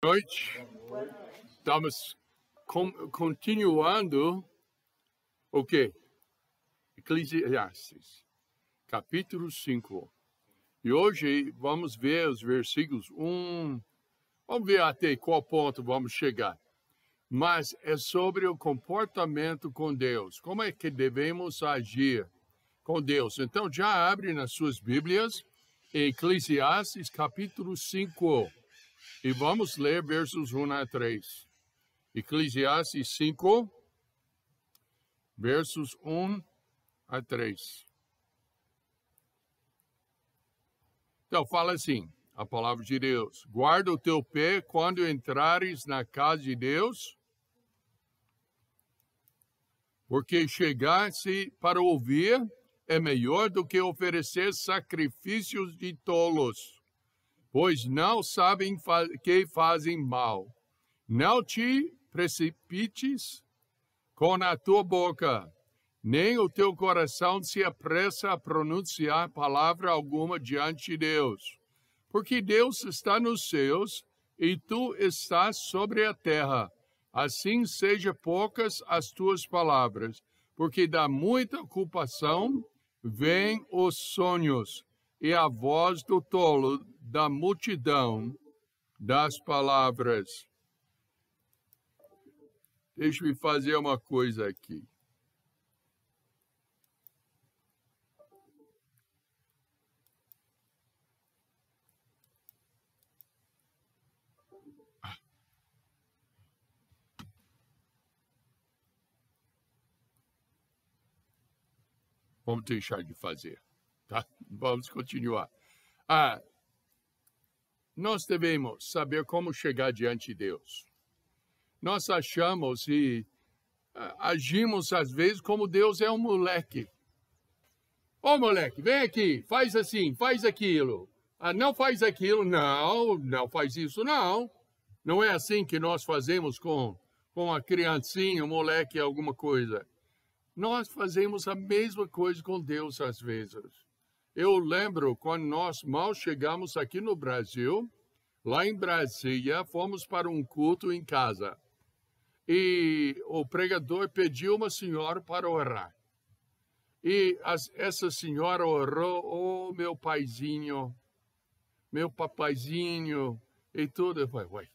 Noite. Estamos continuando o quê? Eclesiastes, capítulo 5. E hoje vamos ver os versículos 1. Vamos ver até qual ponto vamos chegar. Mas é sobre o comportamento com Deus. Como é que devemos agir com Deus? Então já abre nas suas Bíblias, Eclesiastes, capítulo 5. E vamos ler versos 1 a 3. Eclesiastes 5, versos 1 a 3. Então, fala assim, a palavra de Deus. Guarda o teu pé quando entrares na casa de Deus, porque chegar-se para ouvir é melhor do que oferecer sacrifícios de tolos, pois não sabem que fazem mal. Não te precipites com a tua boca, nem o teu coração se apressa a pronunciar palavra alguma diante de Deus. Porque Deus está nos céus e tu estás sobre a terra. Assim seja poucas as tuas palavras, porque da muita ocupação vêm os sonhos, e a voz do tolo da multidão das palavras. Deixa eu fazer uma coisa aqui. Vamos deixar de fazer, tá? Vamos continuar. Nós devemos saber como chegar diante de Deus. Nós achamos e agimos, às vezes, como Deus é um moleque. Ô, moleque, vem aqui, faz assim, faz aquilo. Não faz aquilo, não faz isso, não. Não é assim que nós fazemos com a criancinha, o moleque, alguma coisa. Nós fazemos a mesma coisa com Deus, às vezes. Eu lembro quando nós mal chegamos aqui no Brasil, lá em Brasília, fomos para um culto em casa. E o pregador pediu uma senhora para orar. E essa senhora orou, meu paizinho, meu papaizinho, e tudo. Eu falei, ué,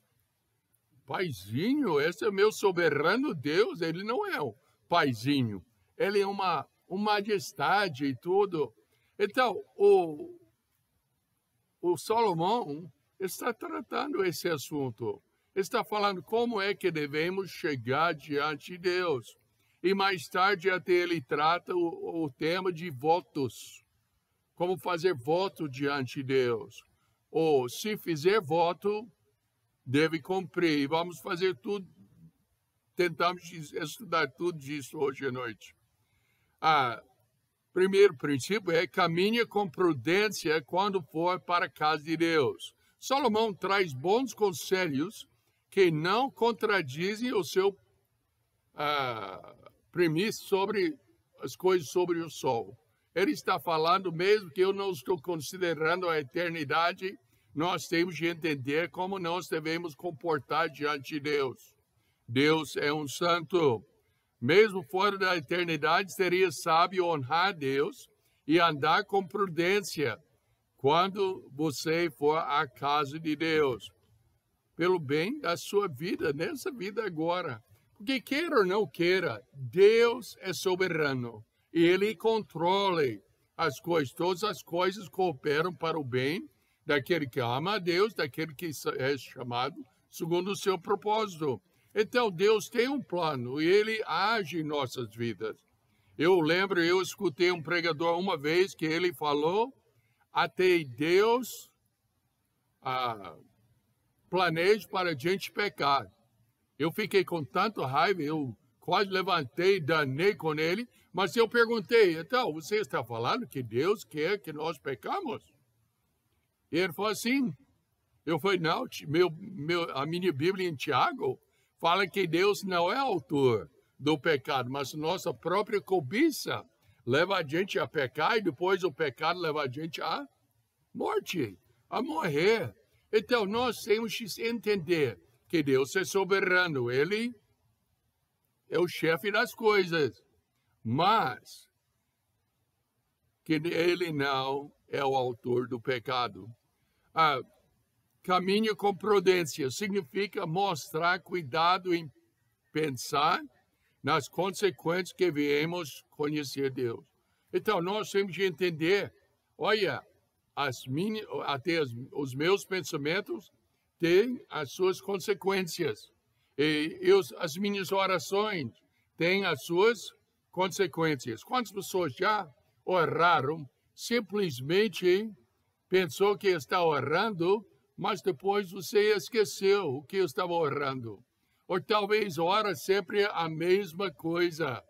paizinho? Esse é meu soberano Deus, ele não é um paizinho. Ele é uma majestade e tudo. Então, o Salomão está tratando esse assunto. Está falando como é que devemos chegar diante de Deus. E mais tarde até ele trata o tema de votos. Como fazer voto diante de Deus. Ou se fizer voto, deve cumprir. E vamos fazer tudo. Tentamos estudar tudo disso hoje à noite. Primeiro princípio é caminhe com prudência quando for para a casa de Deus. Salomão traz bons conselhos que não contradizem o seu premissa sobre as coisas sobre o sol. Ele está falando, mesmo que eu não estou considerando a eternidade, nós temos de entender como nós devemos comportar diante de Deus. Deus é um santo. Mesmo fora da eternidade, seria sábio honrar Deus e andar com prudência quando você for à casa de Deus, pelo bem da sua vida, nessa vida agora. Porque queira ou não queira, Deus é soberano e Ele controla as coisas. Todas as coisas cooperam para o bem daquele que ama a Deus, daquele que é chamado segundo o seu propósito. Então, Deus tem um plano e Ele age em nossas vidas. Eu escutei um pregador uma vez que ele falou, até Deus planeja para a gente pecar. Eu fiquei com tanta raiva, eu quase levantei e danei com ele, mas eu perguntei, então, você está falando que Deus quer que nós pecamos? E ele falou assim, eu falei, não, a minha Bíblia em Tiago fala que Deus não é autor do pecado, mas nossa própria cobiça leva a gente a pecar e depois o pecado leva a gente à morte, a morrer. Então, nós temos que entender que Deus é soberano, Ele é o chefe das coisas, mas que Ele não é o autor do pecado. Caminhe com prudência significa mostrar cuidado em pensar nas consequências que viemos conhecer Deus. Então, nós temos que entender, olha, até os meus pensamentos têm as suas consequências. E as minhas orações têm as suas consequências. Quantas pessoas já oraram, simplesmente pensou que está orando, mas depois você esqueceu o que estava orando? Ou talvez ora sempre a mesma coisa.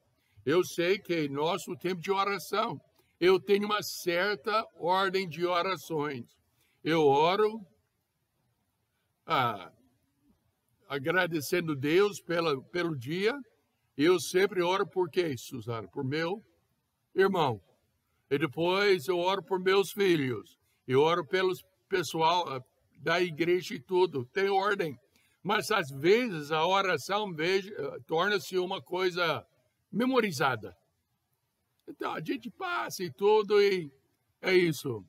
Eu sei que nosso tempo de oração, eu tenho uma certa ordem de orações. Eu oro agradecendo Deus pelo dia. Eu sempre oro por quê, Suzana? Por meu irmão. E depois eu oro por meus filhos. Eu oro pelos pessoal da igreja e tudo. Tem ordem. Mas às vezes a oração torna-se uma coisa memorizada. Então a gente passa e tudo e é isso.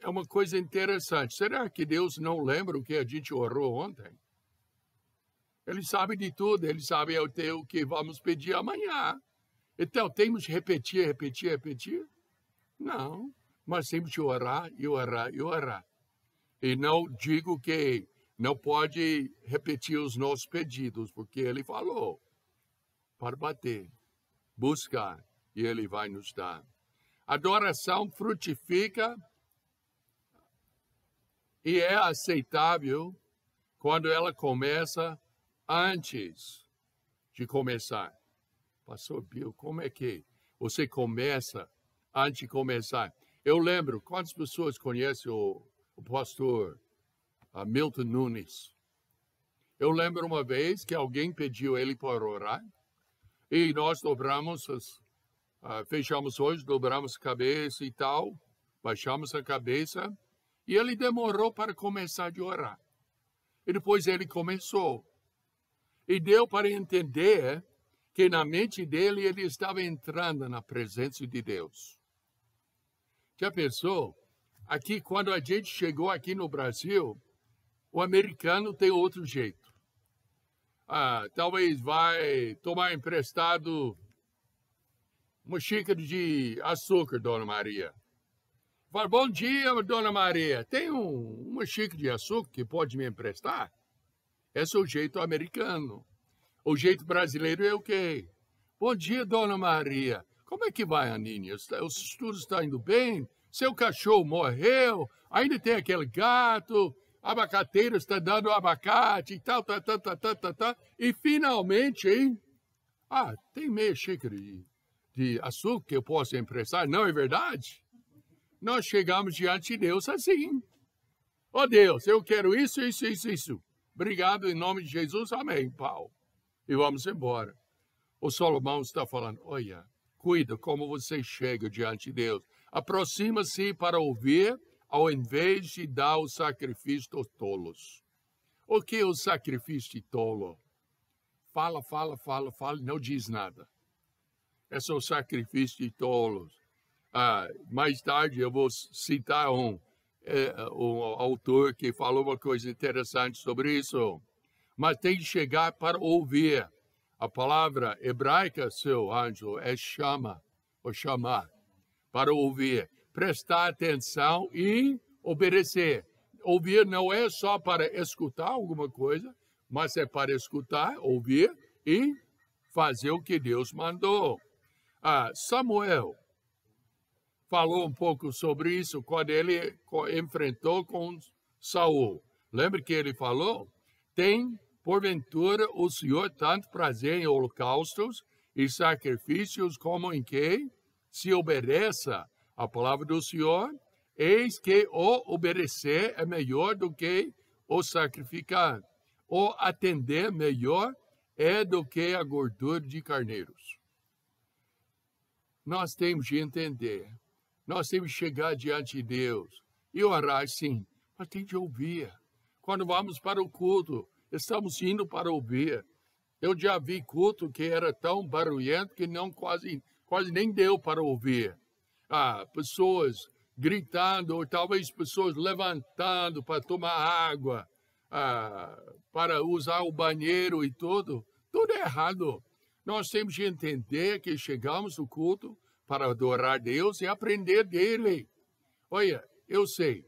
É uma coisa interessante. Será que Deus não lembra o que a gente orou ontem? Ele sabe de tudo, ele sabe até o que vamos pedir amanhã. Então, temos que repetir? Não, mas temos que orar e orar e orar. E não digo que não pode repetir os nossos pedidos, porque ele falou para bater, buscar, e ele vai nos dar. Adoração frutifica e é aceitável quando ela começa antes de começar. Pastor Bill, como é que você começa antes de começar? Eu lembro, quantas pessoas conhecem o pastor Milton Nunes? Eu lembro uma vez que alguém pediu ele para orar e nós fechamos os olhos, dobramos a cabeça e tal, baixamos a cabeça e ele demorou para começar a orar. E depois ele começou. E deu para entender que na mente dele ele estava entrando na presença de Deus. Já pensou? Aqui, quando a gente chegou aqui no Brasil, o americano tem outro jeito. Talvez vai tomar emprestado uma xícara de açúcar, Dona Maria. Fala, bom dia, Dona Maria. Tem uma xícara de açúcar que pode me emprestar? Esse é o jeito americano. O jeito brasileiro é o quê? Bom dia, Dona Maria. Como é que vai, Aninha? Os estudos estão indo bem? Seu cachorro morreu? Ainda tem aquele gato? A abacateira está dando abacate e tal, tá. E finalmente, hein? Tem meia xícara de açúcar que eu posso emprestar? Não é verdade? Nós chegamos diante de Deus assim. Deus, eu quero isso. Obrigado, em nome de Jesus, amém, Paulo. E vamos embora. O Salomão está falando, olha, cuida como você chega diante de Deus. Aproxima-se para ouvir, ao invés de dar o sacrifício dos tolos. O que é o sacrifício de tolo? Fala, não diz nada. Esse é o sacrifício de tolos. Mais tarde eu vou citar um autor que falou uma coisa interessante sobre isso. Mas tem que chegar para ouvir. A palavra hebraica, seu anjo, é chama, ou chamar, para ouvir. Prestar atenção e obedecer. Ouvir não é só para escutar alguma coisa, mas é para escutar, ouvir e fazer o que Deus mandou. Samuel falou um pouco sobre isso quando ele enfrentou com Saul. Lembra que ele falou? Tem, porventura, o Senhor tanto prazer em holocaustos e sacrifícios como em que se obedeça a palavra do Senhor? Eis que o obedecer é melhor do que o sacrificar. O atender melhor é do que a gordura de carneiros. Nós temos de entender. Nós temos de chegar diante de Deus e orar, sim, Mas tem de ouvir. Quando vamos para o culto, estamos indo para ouvir. Eu já vi culto que era tão barulhento que não quase nem deu para ouvir. Pessoas gritando, ou talvez pessoas levantando para tomar água, para usar o banheiro e tudo errado. Nós temos de entender que chegamos no culto para adorar Deus e aprender dele. Olha, eu sei,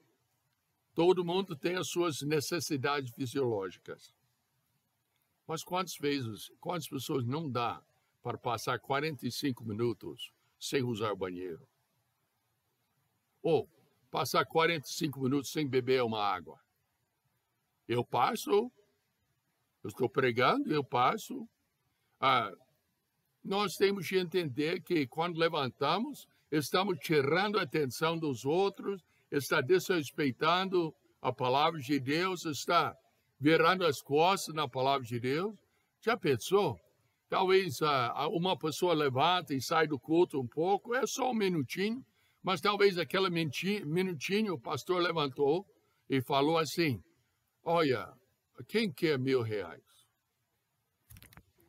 todo mundo tem as suas necessidades fisiológicas. Mas quantas pessoas não dá para passar 45 minutos sem usar o banheiro? Ou passar 45 minutos sem beber uma água? Eu estou pregando, eu passo. Nós temos de entender que quando levantamos, estamos tirando a atenção dos outros, está desrespeitando a palavra de Deus, está virando as costas na palavra de Deus. Já pensou? Talvez uma pessoa levanta e sai do culto um pouco, é só um minutinho, mas talvez aquele minutinho o pastor levantou e falou assim: olha, quem quer R$1.000?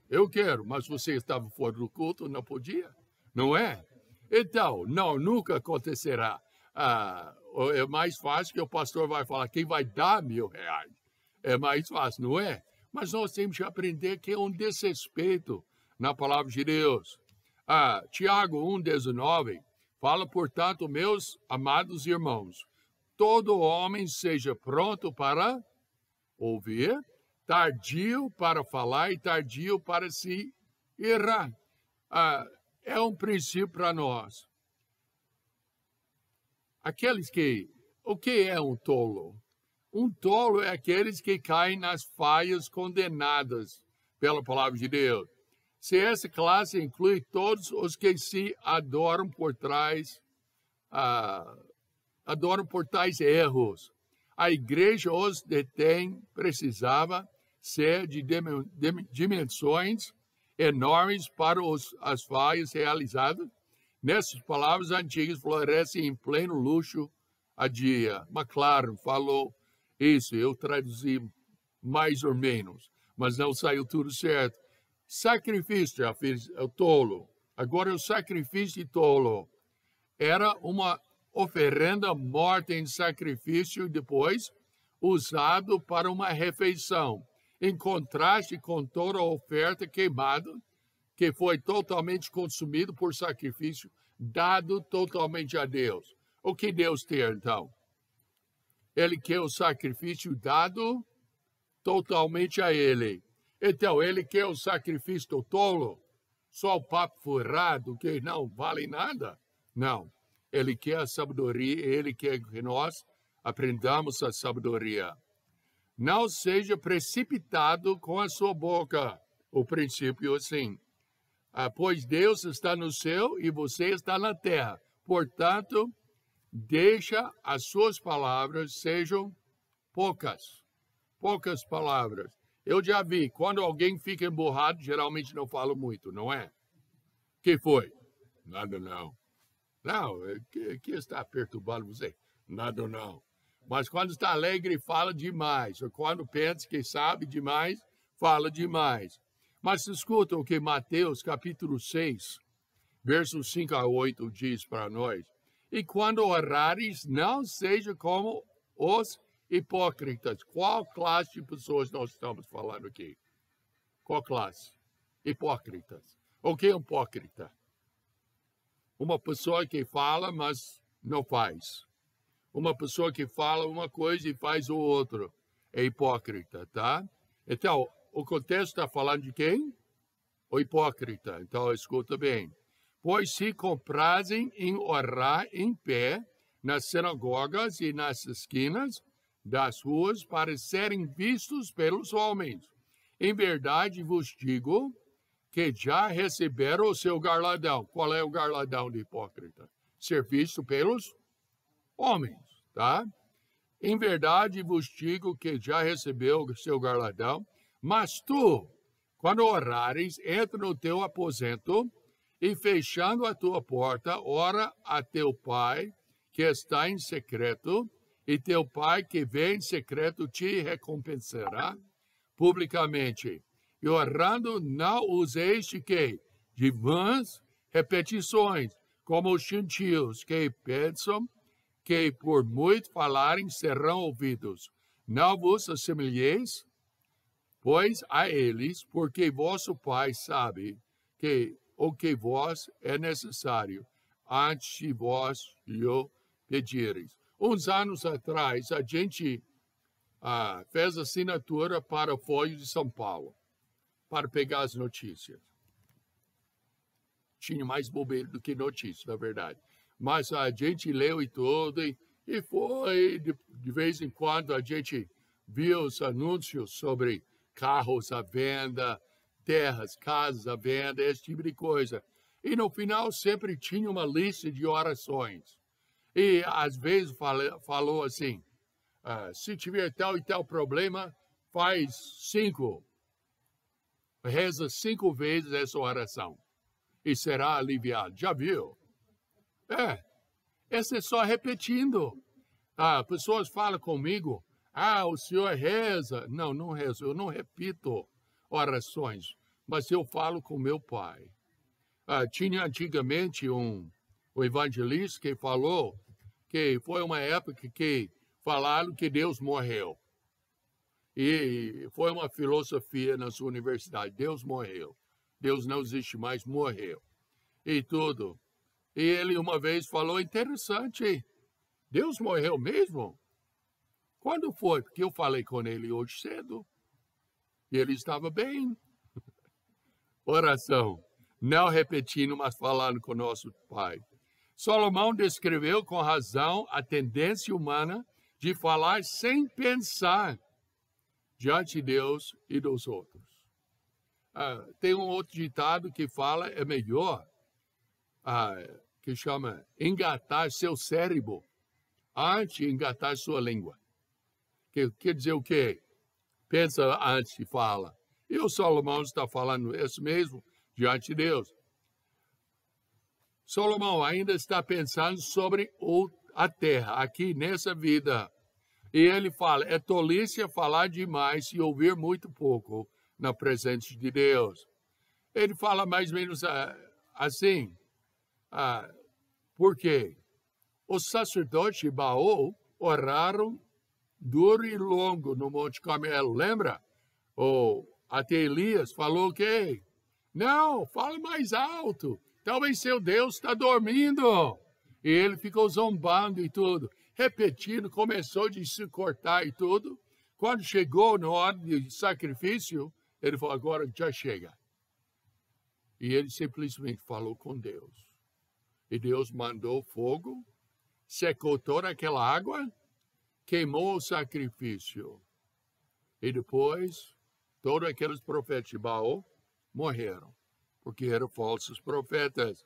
Eu quero, mas você estava fora do culto, não podia, não é? Então, não, nunca acontecerá. É mais fácil que o pastor vai falar, quem vai dar R$1.000? É mais fácil, não é? Mas nós temos que aprender que é um desrespeito na palavra de Deus. Tiago 1,19 fala, portanto, meus amados irmãos, todo homem seja pronto para ouvir, tardio para falar e tardio para se irar. É um princípio para nós. O que é um tolo? Um tolo é aqueles que caem nas falhas condenadas pela palavra de Deus. Se essa classe inclui todos os que se adoram por tais erros. A igreja os detém, precisava ser de dimensões enormes para as falhas realizadas. Nessas palavras antigas, florescem em pleno luxo a dia. McLaren falou isso, eu traduzi mais ou menos, mas não saiu tudo certo. Sacrifício, já fiz o tolo. Agora o sacrifício de tolo era uma oferenda morta em sacrifício e depois usado para uma refeição, em contraste com toda a oferta queimada, que foi totalmente consumido por sacrifício, dado totalmente a Deus. O que Deus quer, então? Ele quer o sacrifício dado totalmente a Ele. Então, Ele quer o sacrifício do tolo? Só o papo furado, que não vale nada? Não. Ele quer a sabedoria, Ele quer que nós aprendamos a sabedoria. Não seja precipitado com a sua boca. O princípio assim. Pois Deus está no céu e você está na terra. Portanto, deixa as suas palavras sejam poucas palavras. Eu já vi, quando alguém fica emburrado, geralmente não fala muito, não é? O que foi? Nada não. Não, que está perturbando você? Nada não. Mas quando está alegre, fala demais. Ou quando pensa que sabe demais, fala demais. Mas escuta o que Mateus, capítulo 6, versos 5 a 8, diz para nós. E quando orares, não seja como os hipócritas. Qual classe de pessoas nós estamos falando aqui? Qual classe? Hipócritas. O que é hipócrita? Uma pessoa que fala, mas não faz. Uma pessoa que fala uma coisa e faz o outro. É hipócrita, tá? Então, o contexto está falando de quem? O hipócrita. Então, escuta bem. Pois se comprazem em orar em pé nas sinagogas e nas esquinas das ruas para serem vistos pelos homens. Em verdade vos digo que já receberam o seu galardão. Qual é o galardão do hipócrita? Ser visto pelos homens, tá? Em verdade vos digo que já recebeu o seu galardão, mas tu, quando orares, entra no teu aposento e fechando a tua porta, ora a teu pai que está em secreto, e teu pai que vem em secreto te recompensará publicamente. E orando, não useis de quê? De vãs repetições, como os gentios que pensam que por muito falarem serão ouvidos. Não vos assemelheis, pois, a eles, porque vosso Pai sabe que o que vos é necessário, antes de vós lhe pedireis. Uns anos atrás, a gente fez assinatura para o Folha de São Paulo, para pegar as notícias. Tinha mais bobeira do que notícia, na verdade. Mas a gente leu e tudo, e foi, de vez em quando, a gente viu os anúncios sobre carros à venda, terras, casas à venda, esse tipo de coisa. E no final sempre tinha uma lista de orações. E às vezes falou assim, se tiver tal e tal problema, faz 5. Reza 5 vezes essa oração e será aliviado. Já viu? Essa é só repetindo. Pessoas falam comigo, o senhor reza. Não, não rezo, eu não repito orações, mas eu falo com meu pai. Tinha antigamente um evangelista que falou que foi uma época que falaram que Deus morreu. E foi uma filosofia na sua universidade. Deus morreu. Deus não existe mais, morreu. E tudo. E ele uma vez falou, interessante, Deus morreu mesmo? Quando foi? Porque eu falei com ele hoje cedo. E ele estava bem. Oração. Não repetindo, mas falando com nosso Pai. Salomão descreveu com razão a tendência humana de falar sem pensar diante de Deus e dos outros. Tem um outro ditado que fala, é melhor, que chama engatar seu cérebro antes de engatar sua língua. Quer dizer o quê? Pensa antes de fala. E o Salomão está falando isso mesmo diante de Deus. Salomão ainda está pensando sobre a terra, aqui nessa vida. E ele fala, é tolice falar demais e ouvir muito pouco na presença de Deus. Ele fala mais ou menos assim. Por quê? Os sacerdotes de Baal oraram duro e longo no Monte Carmelo, lembra? Até Elias falou o quê? Não, fala mais alto. Talvez seu Deus está dormindo. E ele ficou zombando e tudo. Repetindo, começou de se cortar e tudo. Quando chegou na hora de sacrifício, ele falou, agora já chega. E ele simplesmente falou com Deus. E Deus mandou fogo, secou toda aquela água, queimou o sacrifício. E depois, todos aqueles profetas de Baal morreram, porque eram falsos profetas.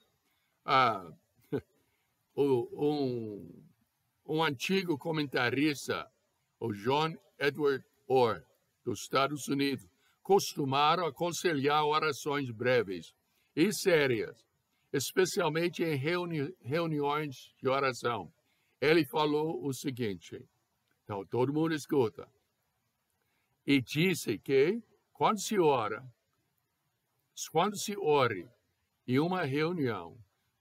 Um antigo comentarista, o John Edward Orr, dos Estados Unidos, costumaram aconselhar orações breves e sérias, especialmente em reuniões de oração. Ele falou o seguinte, então todo mundo escuta, e disse que quando se ore em uma reunião,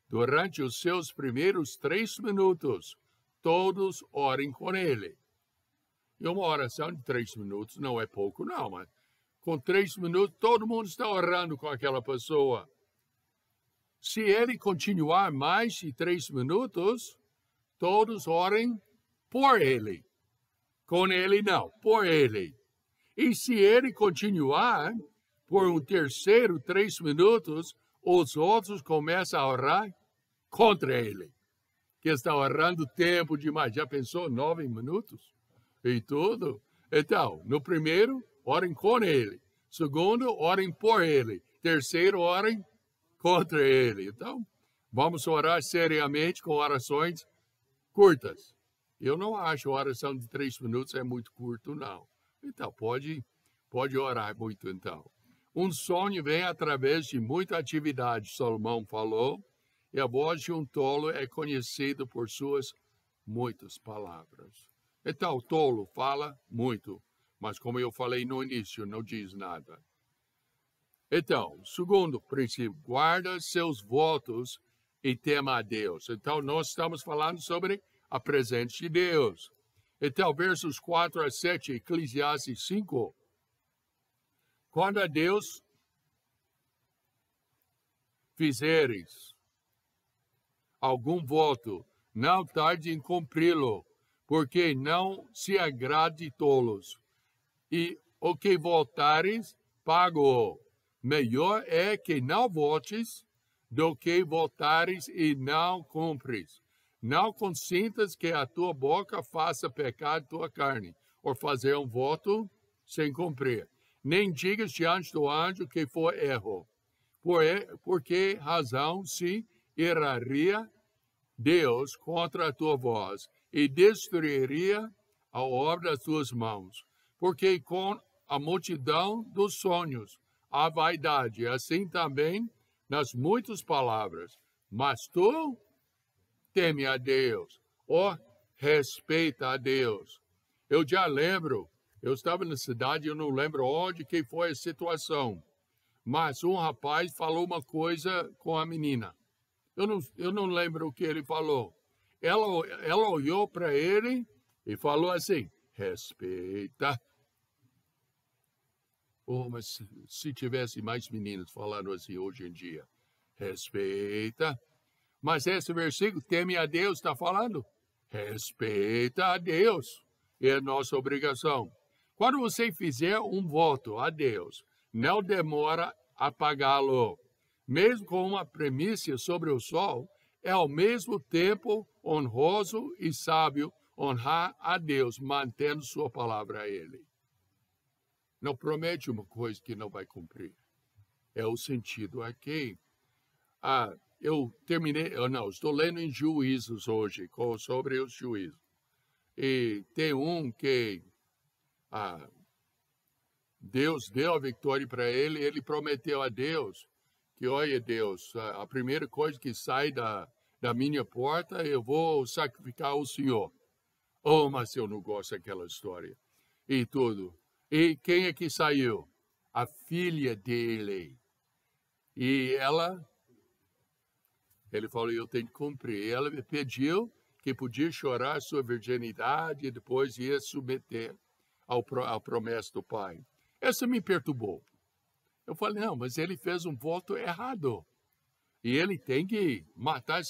durante os seus primeiros 3 minutos, todos orem com ele. E uma oração de 3 minutos não é pouco, não, mas com 3 minutos todo mundo está orando com aquela pessoa. Se ele continuar mais de 3 minutos, todos orem por ele. Com ele não, por ele. E se ele continuar por um terceiro 3 minutos, os outros começam a orar contra ele. Que está orando tempo demais. Já pensou 9 minutos? E tudo? Então, no primeiro, orem com ele. Segundo, orem por ele. Terceiro, orem contra ele. Então, vamos orar seriamente com orações curtas. Eu não acho a oração de 3 minutos é muito curto, não. Então, pode orar muito, então. Um sonho vem através de muita atividade, Salomão falou, e a voz de um tolo é conhecida por suas muitas palavras. Então, o tolo fala muito, mas como eu falei no início, não diz nada. Então, segundo princípio, guarda seus votos e tema a Deus. Então, nós estamos falando sobre a presença de Deus. Então, versos 4 a 7, Eclesiastes 5. Quando a Deus fizeres algum voto, não tarde em cumpri-lo, porque não se agrade tolos. E o que votares, pago. Melhor é que não votes do que votares e não cumpres. Não consintas que a tua boca faça pecar tua carne, ou fazer um voto sem cumprir. Nem digas diante do anjo que foi erro. Por que razão se erraria Deus contra a tua voz e destruiria a obra das tuas mãos? Porque com a multidão dos sonhos há vaidade, assim também nas muitas palavras. Mas tu teme a Deus, ou respeita a Deus. Eu já lembro, eu estava na cidade, eu não lembro onde que foi a situação, mas um rapaz falou uma coisa com a menina. Eu não lembro o que ele falou. Ela olhou para ele e falou assim, respeita. Oh, mas se tivesse mais meninas falando assim hoje em dia, respeita. Mas esse versículo, teme a Deus, está falando, respeita a Deus. É nossa obrigação. Quando você fizer um voto a Deus, não demora a pagá-lo. Mesmo com uma premissa sobre o sol, é ao mesmo tempo honroso e sábio honrar a Deus, mantendo sua palavra a Ele. Não promete uma coisa que não vai cumprir. É o sentido aqui. Estou lendo em Juízos hoje, sobre os juízos. E tem um que Deus deu a vitória para ele, ele prometeu a Deus que, olha Deus, a primeira coisa que sai da minha porta, eu vou sacrificar o Senhor. Oh, mas eu não gosto daquela história. E tudo. E quem é que saiu? A filha dele. E ele falou, eu tenho que cumprir. Ela me pediu que podia chorar a sua virginidade e depois ia submeter à promessa do pai. Essa me perturbou. Eu falei, não, mas ele fez um voto errado. E ele tem que matar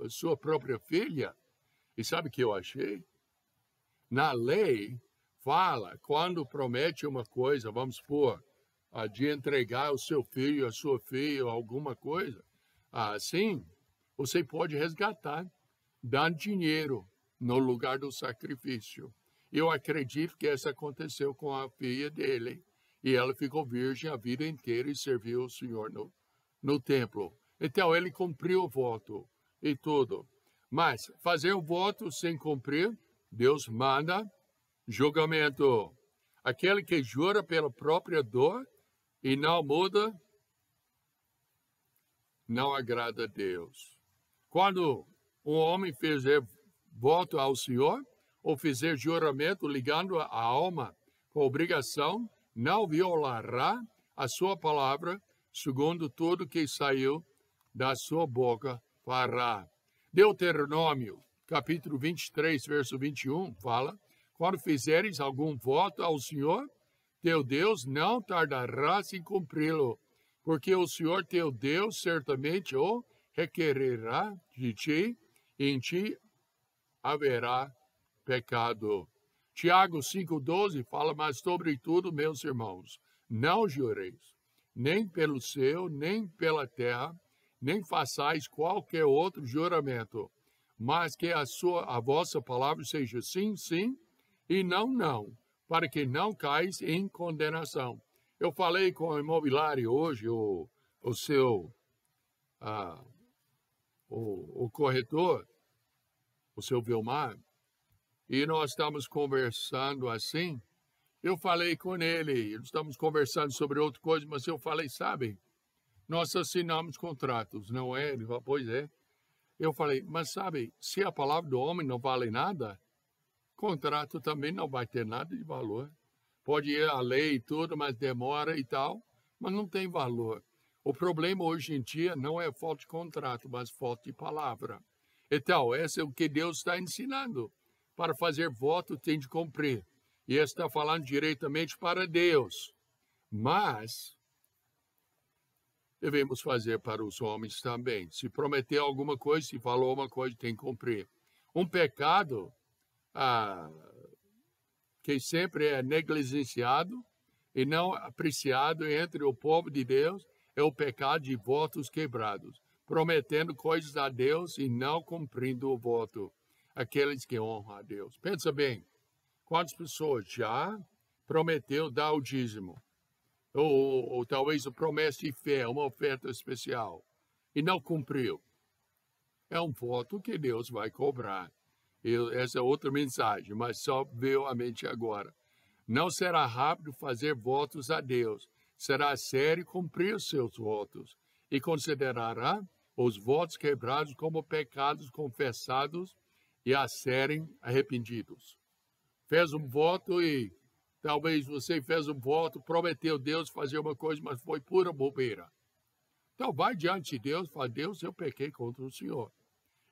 sua própria filha. E sabe o que eu achei? Na lei, fala, quando promete uma coisa, vamos supor, de entregar o seu filho, a sua filha, alguma coisa, assim, você pode resgatar, dando dinheiro no lugar do sacrifício. Eu acredito que isso aconteceu com a filha dele. E ela ficou virgem a vida inteira e serviu o Senhor no templo. Então, ele cumpriu o voto e tudo. Mas fazer o voto sem cumprir, Deus manda julgamento. Aquele que jura pela própria dor e não muda, não agrada a Deus. Quando um homem fizer voto ao Senhor, ou fizer juramento ligando a alma com obrigação, não violará a sua palavra, segundo tudo que saiu da sua boca fará. Deuteronômio, capítulo 23, verso 21, fala, quando fizeres algum voto ao Senhor, teu Deus, não tardará em cumpri-lo, porque o Senhor teu Deus certamente o requererá de ti, e em ti haverá pecado. Tiago 5,12 fala, mas sobretudo, meus irmãos, não jureis, nem pelo céu, nem pela terra, nem façais qualquer outro juramento, mas que a vossa palavra seja sim, sim, e não, não, para que não cais em condenação. Eu falei com o imobiliário hoje, o corretor, o seu Vilmar, e nós estamos conversando assim. Eu falei com ele, estamos conversando sobre outra coisa, mas eu falei, sabe, nós assinamos contratos, não é? Ele falou, pois é. Eu falei, mas sabe, se a palavra do homem não vale nada, contrato também não vai ter nada de valor. Pode ir a lei e tudo, mas demora e tal, mas não tem valor. O problema hoje em dia não é falta de contrato, mas falta de palavra. Então, esse é o que Deus está ensinando. Para fazer voto, tem de cumprir. E ele está falando diretamente para Deus. Mas devemos fazer para os homens também. Se prometeu alguma coisa, se falou uma coisa, tem que cumprir. Um pecado que sempre é negligenciado e não apreciado entre o povo de Deus é o pecado de votos quebrados, prometendo coisas a Deus e não cumprindo o voto. Aqueles que honram a Deus. Pensa bem, quantas pessoas já prometeu dar o dízimo? Ou talvez a promessa de fé, uma oferta especial, e não cumpriu. É um voto que Deus vai cobrar. Essa é outra mensagem, mas só veio à mente agora. Não será rápido fazer votos a Deus, será sério cumprir os seus votos, e considerará os votos quebrados como pecados confessados e a serem arrependidos. Fez um voto e talvez você fez um voto, prometeu a Deus fazer uma coisa, mas foi pura bobeira. Então vai diante de Deus e fala, Deus, eu pequei contra o Senhor.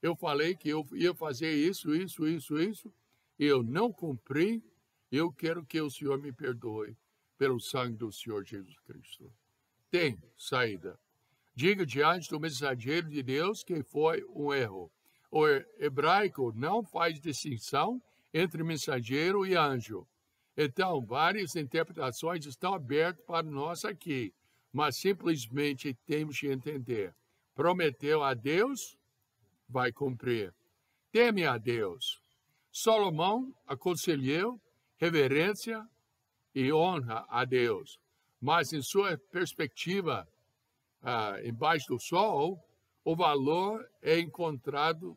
Eu falei que eu ia fazer isso, e eu não cumpri, eu quero que o Senhor me perdoe pelo sangue do Senhor Jesus Cristo. Tem saída. Diga diante do mensageiro de Deus que foi um erro. O hebraico não faz distinção entre mensageiro e anjo. Então, várias interpretações estão abertas para nós aqui, mas simplesmente temos de entender. Prometeu a Deus, vai cumprir. Teme a Deus. Salomão aconselhou reverência e honra a Deus, mas em sua perspectiva, embaixo do sol, o valor é encontrado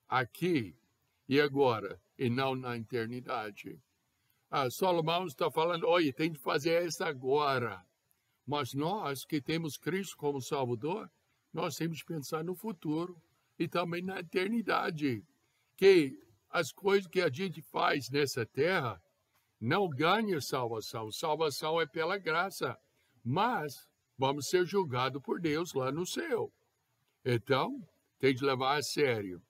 aqui e agora, e não na eternidade. Salomão está falando, olha, tem de fazer isso agora. Mas nós que temos Cristo como Salvador, nós temos de pensar no futuro e também na eternidade. Que as coisas que a gente faz nessa terra não ganham salvação. Salvação é pela graça. Mas vamos ser julgados por Deus lá no céu. Então, tem de levar a sério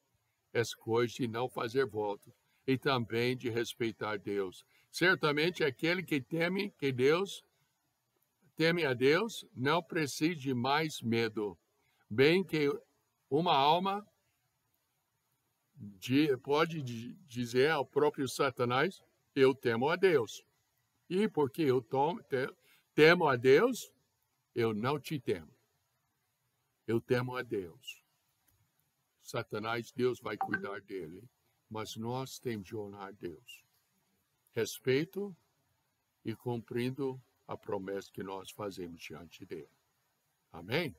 as coisas de não fazer votos e também de respeitar Deus. Certamente aquele que teme a Deus, não precisa de mais medo. Bem que uma alma pode dizer ao próprio Satanás, eu temo a Deus. E porque eu temo a Deus, eu não te temo. Eu temo a Deus. Satanás, Deus vai cuidar dele. Mas nós temos de honrar Deus. Respeito e cumprindo a promessa que nós fazemos diante dele. Amém?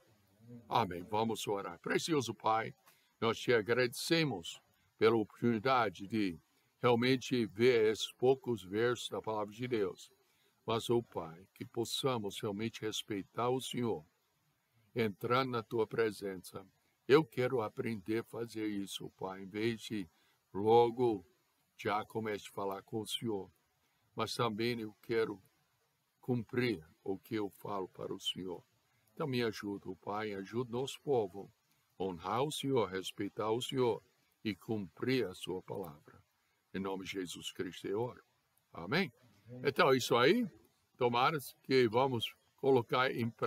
Amém. Vamos orar. Precioso Pai, nós te agradecemos pela oportunidade de realmente ver esses poucos versos da palavra de Deus. Mas, Pai, que possamos realmente respeitar o Senhor, entrar na tua presença. Eu quero aprender a fazer isso, Pai, em vez de logo já comece a falar com o Senhor. Mas também eu quero cumprir o que eu falo para o Senhor. Então me ajuda, Pai, ajuda nosso povo a honrar o Senhor, respeitar o Senhor e cumprir a sua palavra. Em nome de Jesus Cristo eu oro. Amém? Então, isso aí, tomara que vamos colocar em prática.